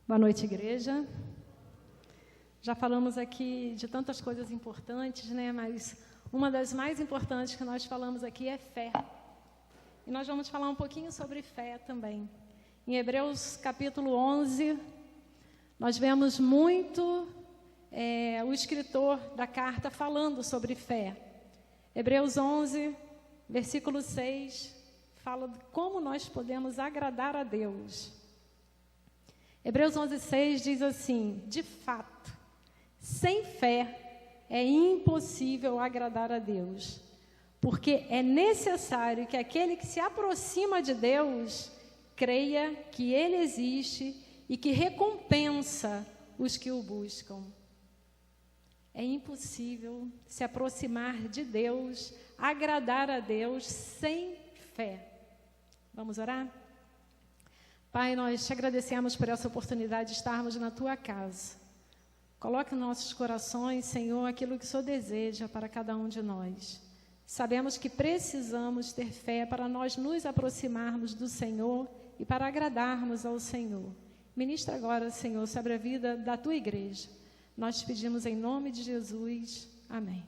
Boa noite, igreja. Já falamos aqui de tantas coisas importantes, né? Mas uma das mais importantes que nós falamos aqui é fé. E nós vamos falar um pouquinho sobre fé também. Em Hebreus capítulo 11, nós vemos muito o escritor da carta falando sobre fé. Hebreus 11, versículo 6, fala de como nós podemos agradar a Deus. Hebreus 11, 6 diz assim: de fato, sem fé é impossível agradar a Deus, porque é necessário que aquele que se aproxima de Deus creia que Ele existe e que recompensa os que o buscam. É impossível se aproximar de Deus, agradar a Deus sem fé. Vamos orar? Pai, nós te agradecemos por essa oportunidade de estarmos na Tua casa. Coloque em nossos corações, Senhor, aquilo que o Senhor deseja para cada um de nós. Sabemos que precisamos ter fé para nós nos aproximarmos do Senhor e para agradarmos ao Senhor. Ministra agora, Senhor, sobre a vida da Tua igreja. Nós te pedimos em nome de Jesus. Amém.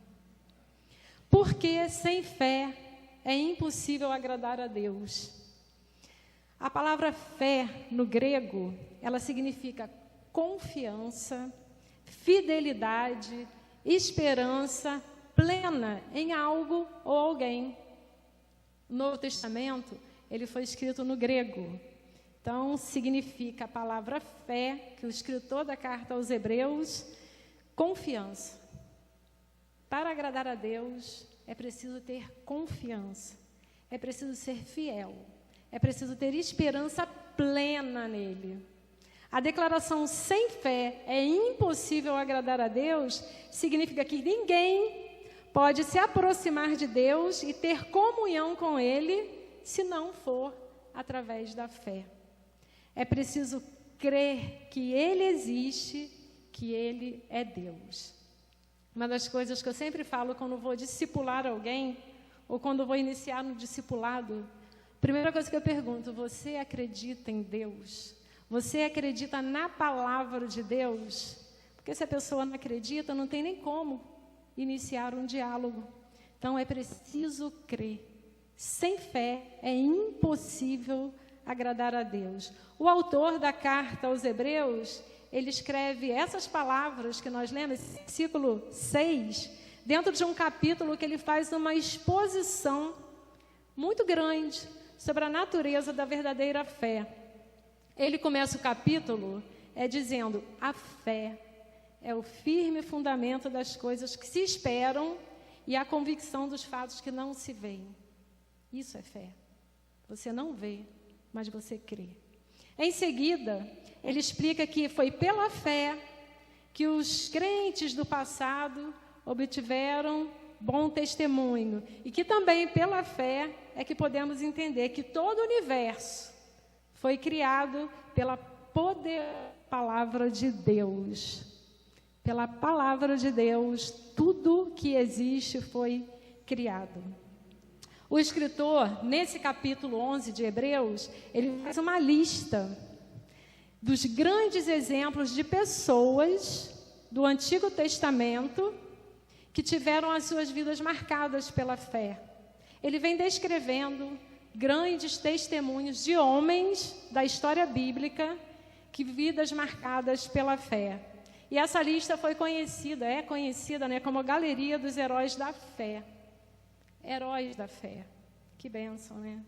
Porque sem fé é impossível agradar a Deus. A palavra fé, no grego, ela significa confiança, fidelidade, esperança plena em algo ou alguém. O Novo Testamento, ele foi escrito no grego. Então, significa a palavra fé, que o escritor da carta aos Hebreus, confiança. Para agradar a Deus, é preciso ter confiança, é preciso ser fiel. É preciso ter esperança plena nele. A declaração sem fé é impossível agradar a Deus significa que ninguém pode se aproximar de Deus e ter comunhão com Ele se não for através da fé. É preciso crer que Ele existe, que Ele é Deus. Uma das coisas que eu sempre falo quando vou discipular alguém ou quando vou iniciar no discipulado, primeira coisa que eu pergunto: você acredita em Deus? Você acredita na palavra de Deus? Porque se a pessoa não acredita, não tem nem como iniciar um diálogo. Então é preciso crer. Sem fé é impossível agradar a Deus. O autor da carta aos Hebreus, ele escreve essas palavras que nós lemos, versículo 6, dentro de um capítulo que ele faz uma exposição muito grande sobre a natureza da verdadeira fé. Ele começa o capítulo dizendo: a fé é o firme fundamento das coisas que se esperam e a convicção dos fatos que não se veem. Isso é fé. Você não vê, mas você crê. Em seguida, ele explica que foi pela fé que os crentes do passado obtiveram bom testemunho, e que também pela fé é que podemos entender que todo o universo foi criado pela palavra de Deus. Pela palavra de Deus, tudo que existe foi criado. O escritor, nesse capítulo 11 de Hebreus, ele faz uma lista dos grandes exemplos de pessoas do Antigo Testamento que tiveram as suas vidas marcadas pela fé. Ele vem descrevendo grandes testemunhos de homens da história bíblica, que vidas marcadas pela fé. E essa lista foi conhecida, como a Galeria dos Heróis da Fé. Heróis da fé. Que bênção, né?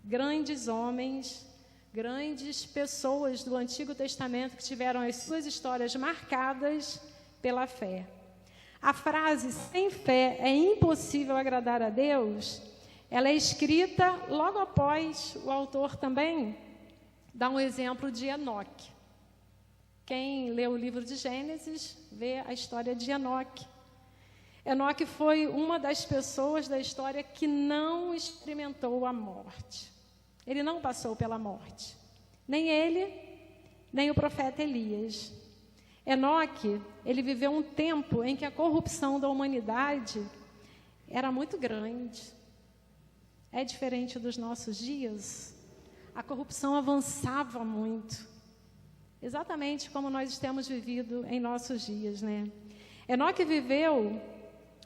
Grandes homens, grandes pessoas do Antigo Testamento que tiveram as suas histórias marcadas pela fé. A frase sem fé é impossível agradar a Deus, ela é escrita logo após o autor também dar um exemplo de Enoque. Quem lê o livro de Gênesis vê a história de Enoque. Enoque foi uma das pessoas da história que não experimentou a morte. Ele não passou pela morte. Nem ele, nem o profeta Elias. Enoque, ele viveu um tempo em que a corrupção da humanidade era muito grande. É diferente dos nossos dias. A corrupção avançava muito. exatamente como nós temos vivido em nossos dias, né? Enoque viveu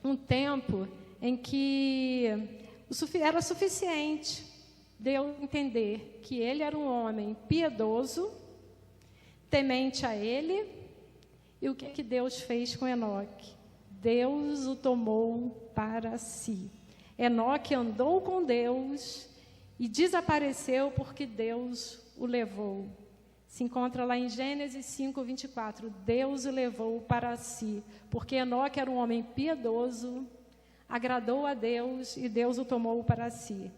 um tempo em que era suficiente de eu entender que ele era um homem piedoso, temente a ele. E o que Deus fez com Enoque? Deus o tomou para si. Enoque andou com Deus e desapareceu porque Deus o levou. Se encontra lá em Gênesis 5:24. Deus o levou para si, porque Enoque era um homem piedoso, agradou a Deus e Deus o tomou para si.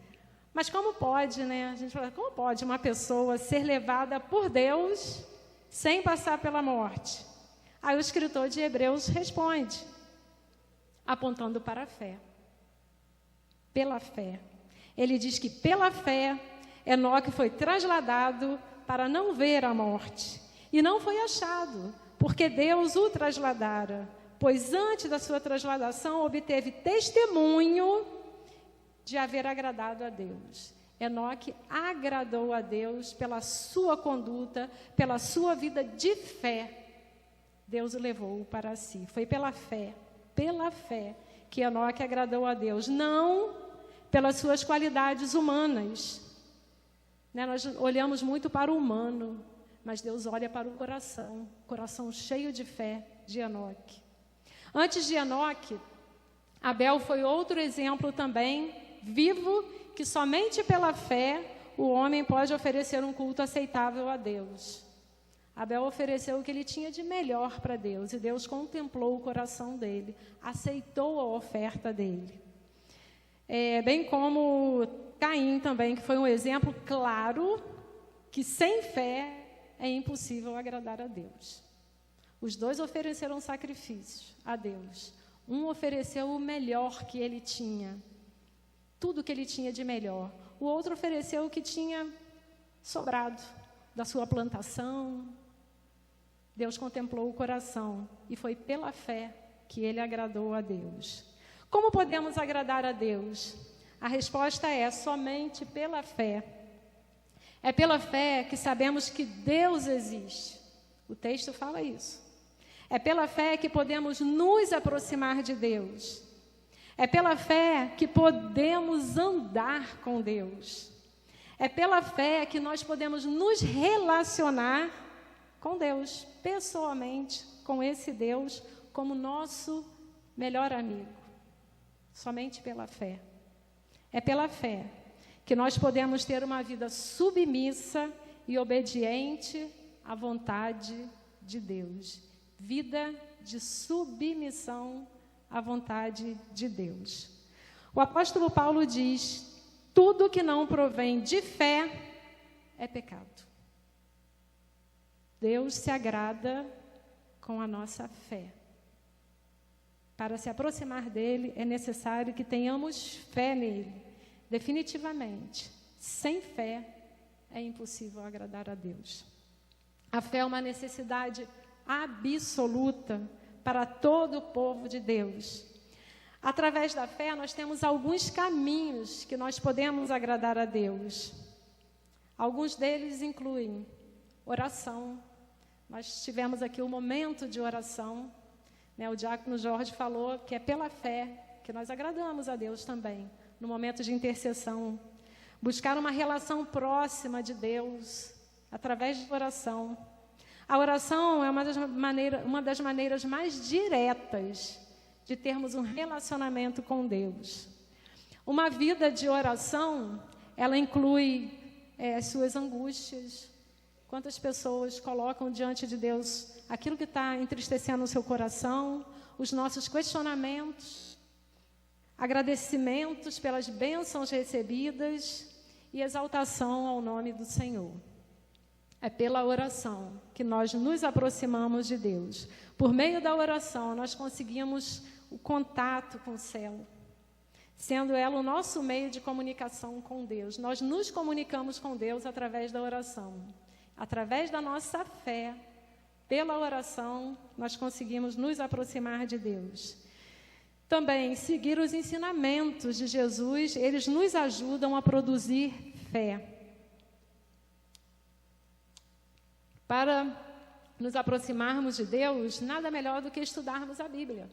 Mas como pode, né? A gente fala, como pode uma pessoa ser levada por Deus sem passar pela morte? Aí o escritor de Hebreus responde, apontando para a fé. Pela fé. Ele diz que pela fé, Enoque foi trasladado para não ver a morte. E não foi achado, porque Deus o trasladara. Pois antes da sua trasladação, obteve testemunho de haver agradado a Deus. Enoque agradou a Deus pela sua conduta, pela sua vida de fé. Deus o levou para si. Foi pela fé que Enoque agradou a Deus, não pelas suas qualidades humanas. Né? Nós olhamos muito para o humano, mas Deus olha para o coração cheio de fé de Enoque. Antes de Enoque, Abel foi outro exemplo também, vivo, que somente pela fé o homem pode oferecer um culto aceitável a Deus. Abel ofereceu o que ele tinha de melhor para Deus, e Deus contemplou o coração dele, aceitou a oferta dele. Bem como Caim também, que foi um exemplo claro que sem fé é impossível agradar a Deus. Os dois ofereceram sacrifícios a Deus. Um ofereceu o melhor que ele tinha, tudo que ele tinha de melhor. O outro ofereceu o que tinha sobrado da sua plantação. Deus contemplou o coração e foi pela fé que ele agradou a Deus. Como podemos agradar a Deus? A resposta é somente pela fé. É pela fé que sabemos que Deus existe. O texto fala isso. É pela fé que podemos nos aproximar de Deus. É pela fé que podemos andar com Deus. É pela fé que nós podemos nos relacionar com Deus, pessoalmente, com esse Deus, como nosso melhor amigo. Somente pela fé. É pela fé que nós podemos ter uma vida submissa e obediente à vontade de Deus. Vida de submissão à vontade de Deus. O apóstolo Paulo diz: tudo que não provém de fé é pecado. Deus se agrada com a nossa fé. Para se aproximar dele, é necessário que tenhamos fé nele. Definitivamente, sem fé, é impossível agradar a Deus. A fé é uma necessidade absoluta para todo o povo de Deus. Através da fé, nós temos alguns caminhos que nós podemos agradar a Deus. Alguns deles incluem oração. Nós tivemos aqui um momento de oração. O diácono Jorge falou que é pela fé que nós agradamos a Deus também, no momento de intercessão. Buscar uma relação próxima de Deus, através da oração. A oração é uma das maneiras mais diretas de termos um relacionamento com Deus. Uma vida de oração, ela inclui as suas angústias. Quantas pessoas colocam diante de Deus aquilo que está entristecendo o seu coração, os nossos questionamentos, agradecimentos pelas bênçãos recebidas e exaltação ao nome do Senhor. É pela oração que nós nos aproximamos de Deus. Por meio da oração, nós conseguimos o contato com o céu, sendo ela o nosso meio de comunicação com Deus. Nós nos comunicamos com Deus através da oração. Através da nossa fé, pela oração, nós conseguimos nos aproximar de Deus. Também, seguir os ensinamentos de Jesus, eles nos ajudam a produzir fé. Para nos aproximarmos de Deus, nada melhor do que estudarmos a Bíblia.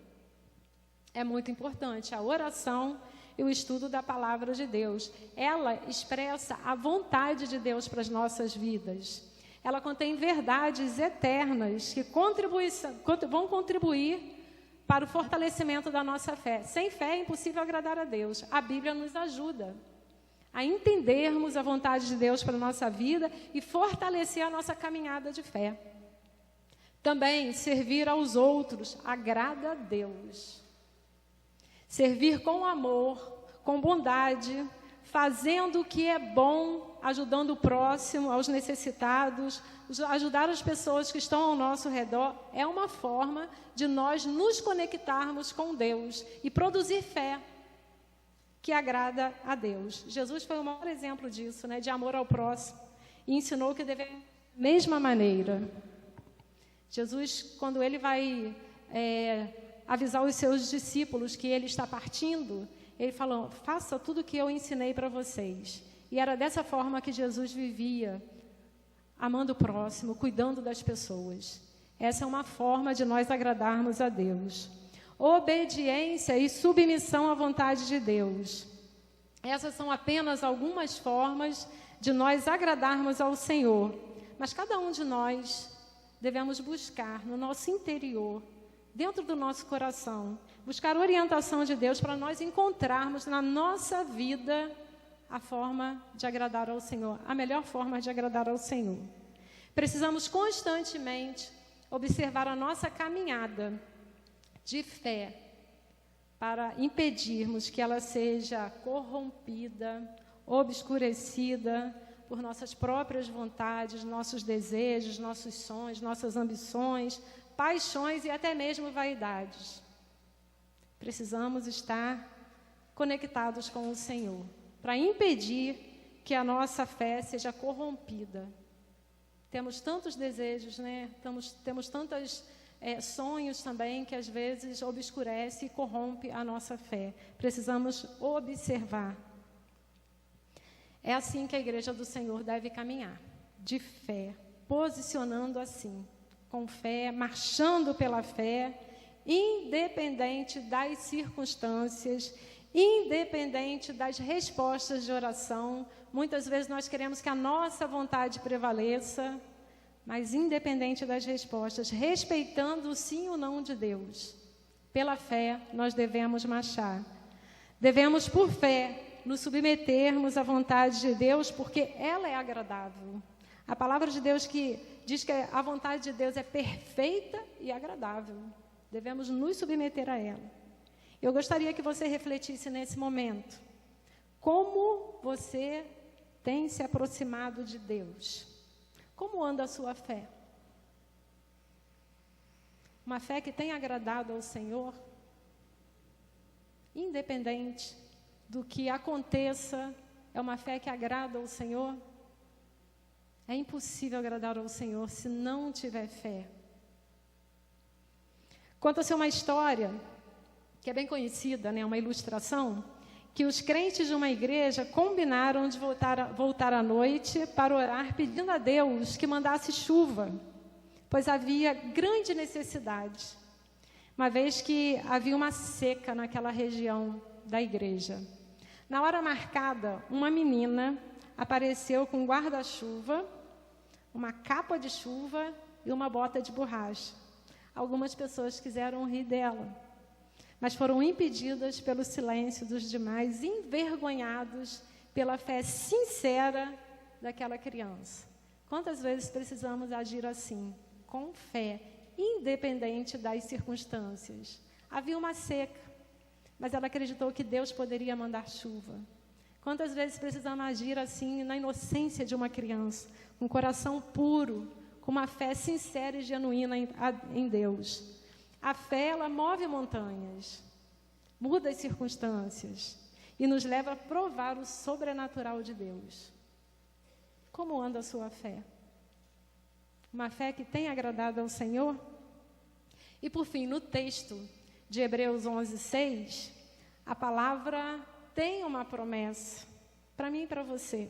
É muito importante a oração e o estudo da palavra de Deus. Ela expressa a vontade de Deus para as nossas vidas. Ela contém verdades eternas que vão contribuir para o fortalecimento da nossa fé. Sem fé é impossível agradar a Deus. A Bíblia nos ajuda a entendermos a vontade de Deus para a nossa vida e fortalecer a nossa caminhada de fé. Também servir aos outros agrada a Deus. Servir com amor, com bondade, fazendo o que é bom, ajudando o próximo, aos necessitados, ajudar as pessoas que estão ao nosso redor, é uma forma de nós nos conectarmos com Deus e produzir fé que agrada a Deus. Jesus foi o maior exemplo disso, né, de amor ao próximo, e ensinou que devemos da mesma maneira. Jesus, quando ele vai avisar os seus discípulos que ele está partindo, ele falou: faça tudo o que eu ensinei para vocês. E era dessa forma que Jesus vivia, amando o próximo, cuidando das pessoas. Essa é uma forma de nós agradarmos a Deus. Obediência e submissão à vontade de Deus. Essas são apenas algumas formas de nós agradarmos ao Senhor. Mas cada um de nós devemos buscar no nosso interior, dentro do nosso coração, buscar orientação de Deus para nós encontrarmos na nossa vida a forma de agradar ao Senhor, a melhor forma de agradar ao Senhor. Precisamos constantemente observar a nossa caminhada de fé para impedirmos que ela seja corrompida, obscurecida por nossas próprias vontades, nossos desejos, nossos sonhos, nossas ambições, paixões e até mesmo vaidades. Precisamos estar conectados com o Senhor para impedir que a nossa fé seja corrompida. Temos tantos desejos, né? Temos tantos sonhos também que às vezes obscurece e corrompe a nossa fé. Precisamos observar. É assim que a igreja do Senhor deve caminhar, de fé, posicionando assim, com fé, marchando pela fé, independente das circunstâncias, independente das respostas de oração. Muitas vezes nós queremos que a nossa vontade prevaleça, mas independente das respostas, respeitando o sim ou não de Deus. Pela fé, nós devemos marchar. Devemos, por fé, nos submetermos à vontade de Deus, porque ela é agradável. A palavra de Deus que diz que a vontade de Deus é perfeita e agradável. Devemos nos submeter a ela. Eu gostaria que você refletisse nesse momento. Como você tem se aproximado de Deus? Como anda a sua fé? Uma fé que tem agradado ao Senhor? Independente do que aconteça, é uma fé que agrada ao Senhor? É impossível agradar ao Senhor se não tiver fé. Conta-se uma história que é bem conhecida, né, uma ilustração, que os crentes de uma igreja combinaram de voltar à noite para orar pedindo a Deus que mandasse chuva, pois havia grande necessidade, uma vez que havia uma seca naquela região da igreja. Na hora marcada, uma menina apareceu com um guarda-chuva, uma capa de chuva e uma bota de borracha. Algumas pessoas quiseram rir dela, mas foram impedidas pelo silêncio dos demais, envergonhados pela fé sincera daquela criança. Quantas vezes precisamos agir assim, com fé, independente das circunstâncias? Havia uma seca, mas ela acreditou que Deus poderia mandar chuva. Quantas vezes precisamos agir assim, na inocência de uma criança, com um coração puro, com uma fé sincera e genuína em Deus? A fé, ela move montanhas, muda as circunstâncias e nos leva a provar o sobrenatural de Deus. Como anda a sua fé? Uma fé que tem agradado ao Senhor? E por fim, no texto de Hebreus 11:6, a palavra tem uma promessa para mim e para você,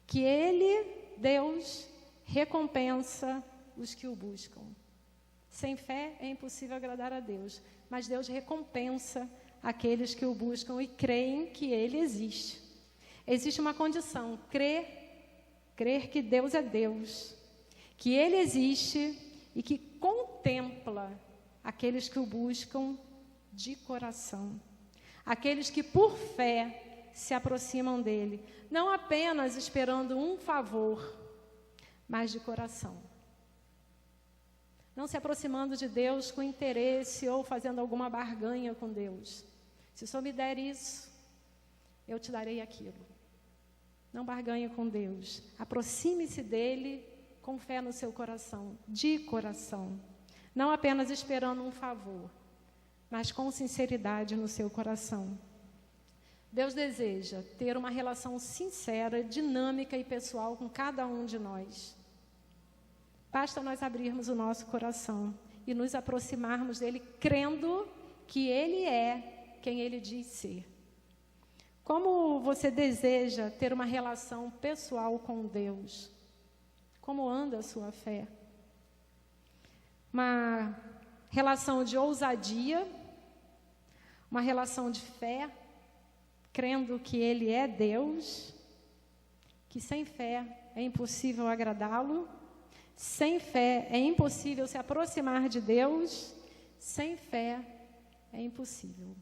que Ele, Deus, recompensa os que o buscam. Sem fé é impossível agradar a Deus, mas Deus recompensa aqueles que o buscam e creem que Ele existe. Existe uma condição, crer que Deus é Deus, que Ele existe e que contempla aqueles que o buscam de coração. Aqueles que por fé se aproximam dEle, não apenas esperando um favor, mas de coração. Não se aproximando de Deus com interesse ou fazendo alguma barganha com Deus. Se o Senhor me der isso, eu te darei aquilo. Não barganhe com Deus. Aproxime-se dEle com fé no seu coração, de coração. Não apenas esperando um favor, mas com sinceridade no seu coração. Deus deseja ter uma relação sincera, dinâmica e pessoal com cada um de nós. Basta nós abrirmos o nosso coração e nos aproximarmos dEle, crendo que Ele é quem Ele diz ser. Como você deseja ter uma relação pessoal com Deus? Como anda a sua fé? Uma relação de ousadia, uma relação de fé, crendo que Ele é Deus, que sem fé é impossível agradá-lo, sem fé é impossível se aproximar de Deus, sem fé é impossível